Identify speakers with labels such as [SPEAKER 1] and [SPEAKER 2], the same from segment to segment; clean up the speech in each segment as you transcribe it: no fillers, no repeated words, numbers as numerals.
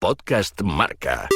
[SPEAKER 1] Podcast Marca.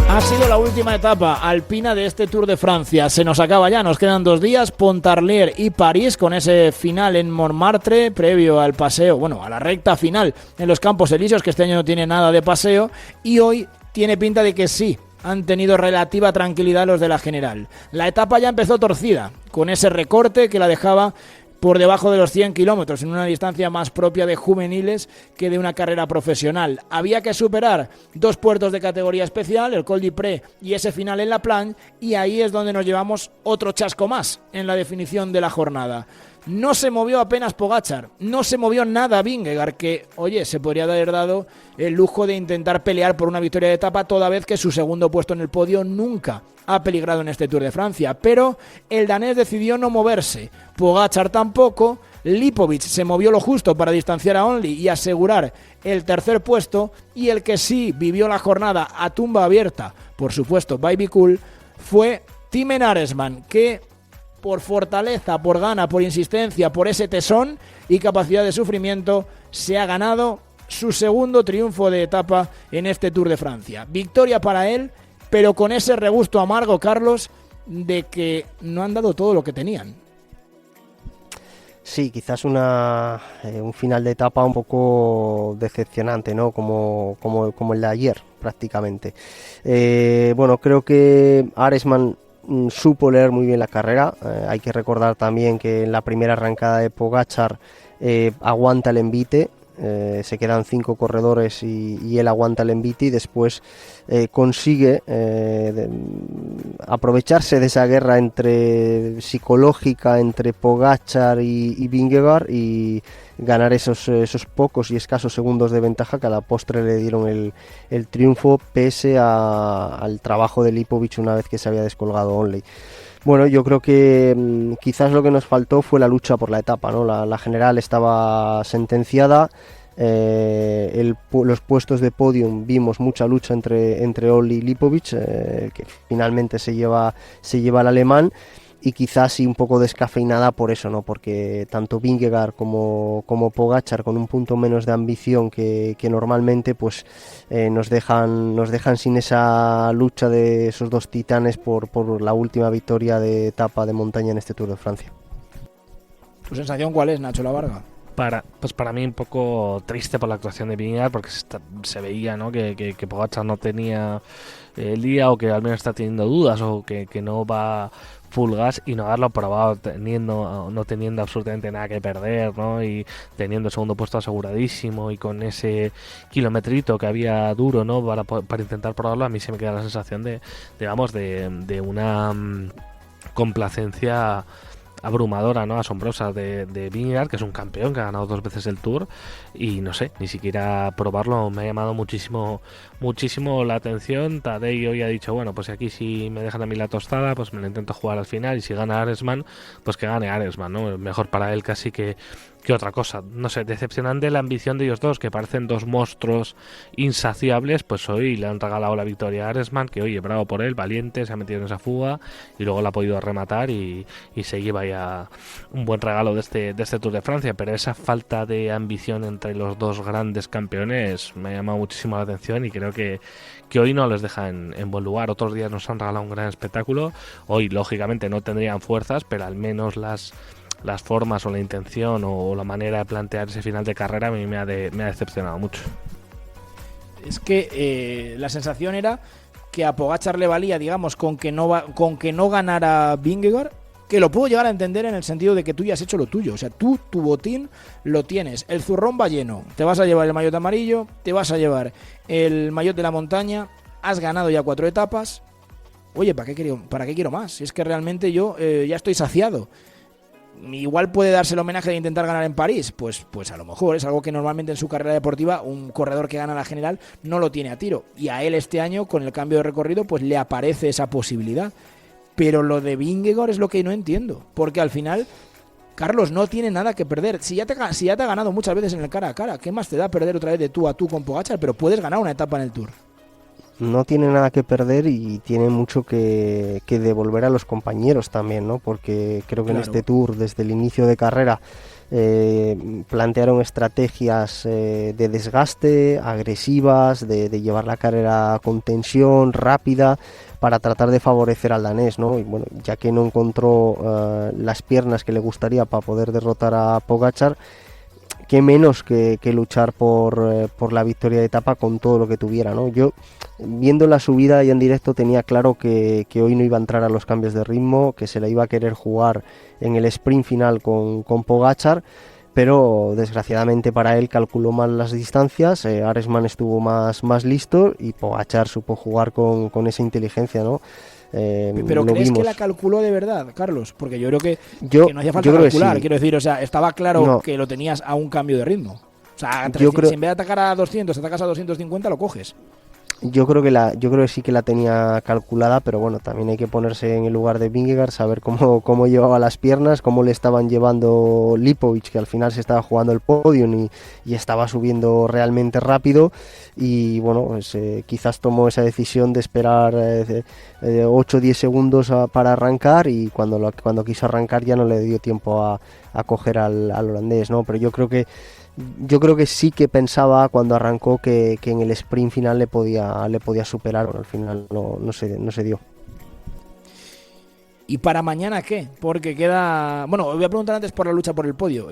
[SPEAKER 2] Ha sido la última etapa alpina de este Tour de Francia. Se nos acaba ya, nos quedan 2 días, Pontarlier y París, con ese final en Montmartre, previo al paseo, bueno, a la recta final en los Campos Elíseos, que este año no tiene nada de paseo, y hoy tiene pinta de que sí, han tenido relativa tranquilidad los de la general. La etapa ya empezó torcida, con ese recorte que la dejaba por debajo de los 100 kilómetros, en una distancia más propia de juveniles que de una carrera profesional. Había que superar 2 puertos de categoría especial, el Col d'Ypres y ese final en La Planche, y ahí es donde nos llevamos otro chasco más en la definición de la jornada. No se movió apenas Pogačar, no se movió nada Vingegaard, que, oye, se podría haber dado el lujo de intentar pelear por una victoria de etapa, toda vez que su segundo puesto en el podio nunca ha peligrado en este Tour de Francia. Pero el danés decidió no moverse, Pogačar tampoco, Lipovic se movió lo justo para distanciar a Only y asegurar el tercer puesto, y el que sí vivió la jornada a tumba abierta, por supuesto, Baby Cool, fue Timen Arensman, que por fortaleza, por gana, por insistencia, por ese tesón y capacidad de sufrimiento, se ha ganado su segundo triunfo de etapa en este Tour de Francia. Victoria para él, pero con ese regusto amargo, Carlos, de que no han dado todo lo que tenían.
[SPEAKER 3] Sí, quizás un final de etapa un poco decepcionante, ¿no? Como el de ayer, prácticamente. Bueno, creo que Arensman supo leer muy bien la carrera. Hay que recordar también que en la primera arrancada de Pogačar aguanta el envite, se quedan 5 corredores y él aguanta el envite, y después consigue aprovecharse de esa guerra psicológica entre Pogačar y Vingegaard y ganar esos pocos y escasos segundos de ventaja que a la postre le dieron el triunfo, pese al trabajo de Lipovic una vez que se había descolgado Onley. Bueno, yo creo que quizás lo que nos faltó fue la lucha por la etapa, ¿no? La general estaba sentenciada. Los puestos de podium, vimos mucha lucha entre Onley y Lipovic, que finalmente se lleva el alemán, y quizás sí un poco descafeinada por eso, ¿no? Porque tanto Vingegaard como Pogačar, con un punto menos de ambición que normalmente, pues nos dejan sin esa lucha de esos 2 titanes por la última victoria de etapa de montaña en este Tour de Francia.
[SPEAKER 2] ¿Tu sensación cuál es, Nacho Lavarga?
[SPEAKER 4] Para mí un poco triste por la actuación de Vingegaard, porque se veía, ¿no? que Pogačar no tenía el día, o que al menos está teniendo dudas, o que no va full gas, y no haberlo probado no teniendo absolutamente nada que perder, ¿no? Y teniendo el segundo puesto aseguradísimo, y con ese kilometrito que había duro, ¿no? para intentar probarlo. A mí se me queda la sensación de una complacencia abrumadora, ¿no? Asombrosa de Vingegaard, que es un campeón que ha ganado 2 veces el Tour, y no sé, ni siquiera probarlo me ha llamado muchísimo la atención. Tadej hoy ha dicho, bueno, pues aquí si me dejan a mí la tostada, pues me lo intento jugar al final, y si gana Arensman, pues que gane Arensman, ¿no? Mejor para él casi que otra cosa. No sé, decepcionante la ambición de ellos dos, que parecen 2 monstruos insaciables. Pues hoy le han regalado la victoria a Arensman, que oye, bravo por él, valiente, se ha metido en esa fuga y luego la ha podido rematar, y se lleva ya un buen regalo de este Tour de Francia. Pero esa falta de ambición entre los 2 grandes campeones me ha llamado muchísimo la atención, y creo que hoy no les deja en buen lugar. Otros días nos han regalado un gran espectáculo, hoy lógicamente no tendrían fuerzas, pero al menos las formas o la intención o la manera de plantear ese final de carrera a mí me ha decepcionado mucho.
[SPEAKER 2] Es que la sensación era que a Pogačar le valía, digamos, con que no ganara Vingegaard, que lo puedo llegar a entender en el sentido de que tú ya has hecho lo tuyo. O sea, tú tu botín lo tienes. El zurrón va lleno. Te vas a llevar el maillot amarillo, te vas a llevar el maillot de la montaña, has ganado ya 4 etapas, oye, ¿para qué quiero más? Si es que realmente yo ya estoy saciado. Igual puede darse el homenaje de intentar ganar en París, pues a lo mejor es algo que normalmente en su carrera deportiva un corredor que gana la general no lo tiene a tiro, y a él este año con el cambio de recorrido pues le aparece esa posibilidad. Pero lo de Vingegaard es lo que no entiendo, porque al final Carlos no tiene nada que perder. Si ya te ha ganado muchas veces en el cara a cara, ¿qué más te da perder otra vez de tú a tú con Pogačar? Pero puedes ganar una etapa en el Tour.
[SPEAKER 3] No tiene nada que perder y tiene mucho que devolver a los compañeros también, ¿no? Porque creo que en este Tour, desde el inicio de carrera, plantearon estrategias de desgaste, agresivas, de llevar la carrera con tensión, rápida, para tratar de favorecer al danés, ¿no? Y bueno, ya que no encontró las piernas que le gustaría para poder derrotar a Pogačar, qué menos que luchar por la victoria de etapa con todo lo que tuviera, ¿no? Yo, viendo la subida y en directo, tenía claro que hoy no iba a entrar a los cambios de ritmo, que se la iba a querer jugar en el sprint final con Pogačar, pero desgraciadamente para él calculó mal las distancias, Arensman estuvo más listo y Pogačar supo jugar con esa inteligencia, ¿no?
[SPEAKER 2] Pero ¿crees que la calculó de verdad, Carlos? Porque yo creo que no hacía falta calcular, sí. Quiero decir, o sea, estaba claro que lo tenías a un cambio de ritmo. O sea, si en vez de atacar a 200, atacas a 250, lo coges.
[SPEAKER 3] Yo creo que sí que la tenía calculada, pero bueno, también hay que ponerse en el lugar de Vingegaard, saber cómo llevaba las piernas, cómo le estaban llevando Lipovic, que al final se estaba jugando el podium y estaba subiendo realmente rápido, y bueno, pues, quizás tomó esa decisión de esperar 8 o 10 segundos para arrancar, y cuando quiso arrancar ya no le dio tiempo a coger al holandés, ¿no? Pero yo creo que sí que pensaba cuando arrancó que en el sprint final le podía superar, pero al final no se dio.
[SPEAKER 2] ¿Y para mañana qué? Porque queda... Bueno, voy a preguntar antes por la lucha por el podio.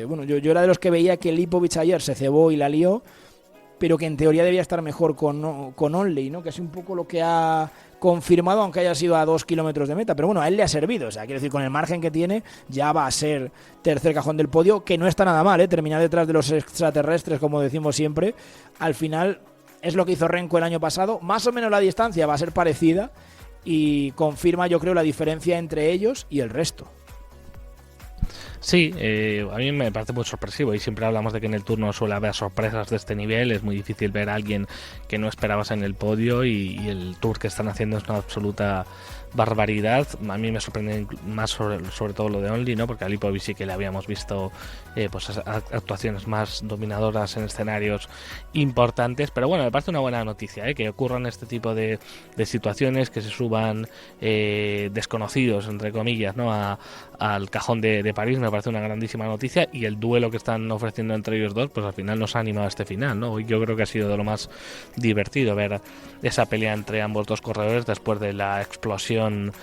[SPEAKER 2] Bueno, yo era de los que veía que Lipovic ayer se cebó y la lió, pero que en teoría debía estar mejor con Onley, ¿no? Que es un poco lo que ha confirmado, aunque haya sido a 2 kilómetros de meta, pero bueno, a él le ha servido, o sea, quiero decir, con el margen que tiene, ya va a ser tercer cajón del podio, que no está nada mal, terminar detrás de los extraterrestres, como decimos siempre. Al final es lo que hizo Renko el año pasado, más o menos la distancia va a ser parecida, y confirma, yo creo, la diferencia entre ellos y el resto.
[SPEAKER 4] Sí, a mí me parece muy sorpresivo, y siempre hablamos de que en el Tour no suele haber sorpresas de este nivel. Es muy difícil ver a alguien que no esperabas en el podio, y el Tour que están haciendo es una absoluta barbaridad. A mí me sorprende más sobre todo lo de Only, ¿no? Porque a Lipovic sí que le habíamos visto pues actuaciones más dominadoras en escenarios importantes, pero bueno, me parece una buena noticia, que ocurran este tipo de situaciones, que se suban desconocidos, entre comillas, ¿no? al cajón de París. Me parece una grandísima noticia, y el duelo que están ofreciendo entre ellos dos, pues al final nos ha animado a este final, ¿no? Yo creo que ha sido de lo más divertido ver esa pelea entre ambos dos corredores después de la explosión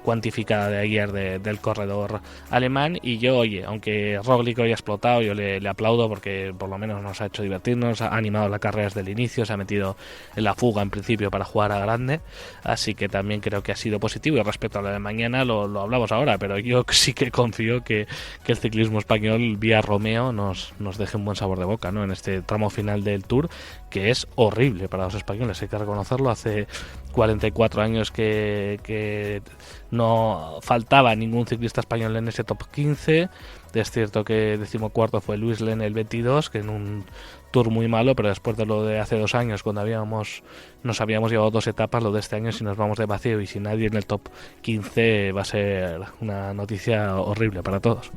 [SPEAKER 4] cuantificada de ayer del corredor alemán. Y yo, oye, aunque Roglic hoy ha explotado, yo le aplaudo, porque por lo menos nos ha hecho divertirnos, ha animado la carrera desde el inicio, se ha metido en la fuga en principio para jugar a grande, así que también creo que ha sido positivo. Y respecto a lo de mañana lo hablamos ahora, pero yo sí que confío que el ciclismo español vía Romeo nos deje un buen sabor de boca, ¿no? En este tramo final del Tour, que es horrible para los españoles, hay que reconocerlo. Hace 44 años que no faltaba ningún ciclista español en ese top 15. Es cierto que 14º fue Luis Len el 22, que en un Tour muy malo, pero después de lo de hace 2 años, cuando nos habíamos llevado 2 etapas, lo de este año, si nos vamos de vacío y sin nadie en el top 15, va a ser una noticia horrible para todos.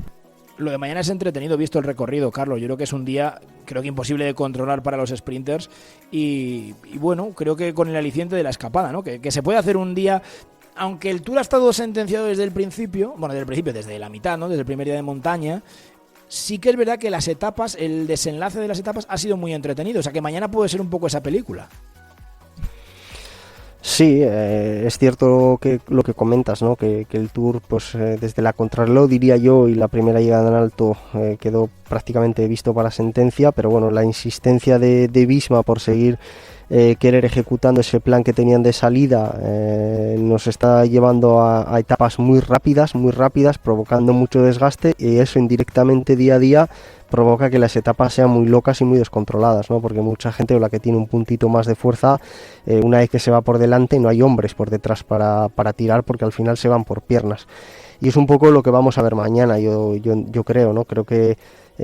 [SPEAKER 2] Lo de mañana es entretenido visto el recorrido, Carlos. Yo creo que es un día, creo que imposible de controlar para los sprinters, y bueno, creo que con el aliciente de la escapada, ¿no? Que se puede hacer un día, aunque el Tour ha estado sentenciado desde el principio, desde la mitad, ¿no? Desde el primer día de montaña. Sí que es verdad que las etapas, el desenlace de las etapas ha sido muy entretenido, o sea que mañana puede ser un poco esa película.
[SPEAKER 3] Sí, es cierto que lo que comentas, ¿no? Que el Tour, pues desde la contrarreloj, diría yo, y la primera llegada en alto, quedó prácticamente visto para sentencia, pero bueno, la insistencia de Visma por seguir querer ejecutando ese plan que tenían de salida, nos está llevando a etapas muy rápidas, provocando mucho desgaste, y eso indirectamente día a día provoca que las etapas sean muy locas y muy descontroladas, ¿no? Porque mucha gente, o la que tiene un puntito más de fuerza, una vez que se va por delante no hay hombres por detrás para tirar, porque al final se van por piernas. Y es un poco lo que vamos a ver mañana, yo creo, ¿no? Creo que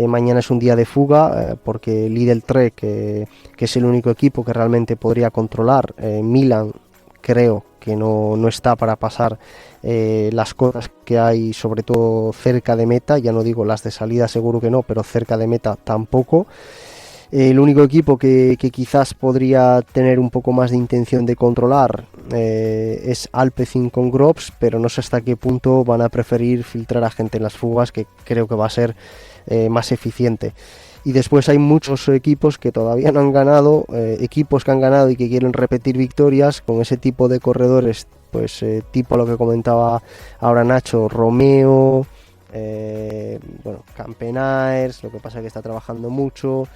[SPEAKER 3] mañana es un día de fuga, porque Lidl Trek, que es el único equipo que realmente podría controlar, Milan creo que no está para pasar las cotas que hay, sobre todo cerca de meta, ya no digo las de salida, seguro que no, pero cerca de meta tampoco. El único equipo que quizás podría tener un poco más de intención de controlar es Alpecin con Groves, pero no sé hasta qué punto van a preferir filtrar a gente en las fugas, que creo que va a ser más eficiente. Y después hay muchos equipos que todavía no han ganado, equipos que han ganado y que quieren repetir victorias con ese tipo de corredores, pues tipo lo que comentaba ahora Nacho, Romeo, Campenaers, lo que pasa es que está trabajando mucho.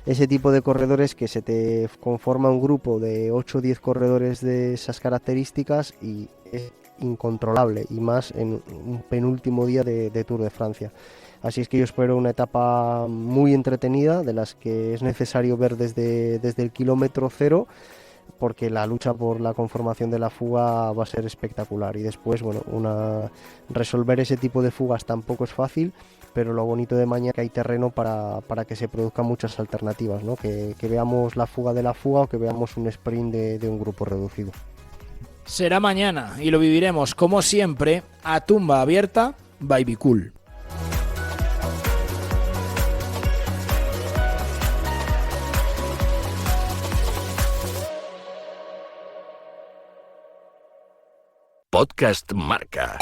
[SPEAKER 3] Ese tipo de corredores que se te conforma un grupo de 8 o 10 corredores de esas características y es incontrolable, y más en un penúltimo día de Tour de Francia. Así es que yo espero una etapa muy entretenida, de las que es necesario ver desde el kilómetro cero, porque la lucha por la conformación de la fuga va a ser espectacular. Y después, resolver ese tipo de fugas tampoco es fácil, pero lo bonito de mañana es que hay terreno para que se produzcan muchas alternativas, ¿no? Que veamos la fuga de la fuga, o que veamos un sprint de un grupo reducido.
[SPEAKER 2] Será mañana y lo viviremos, como siempre, a tumba abierta, by Be Cool.
[SPEAKER 1] Podcast Marca.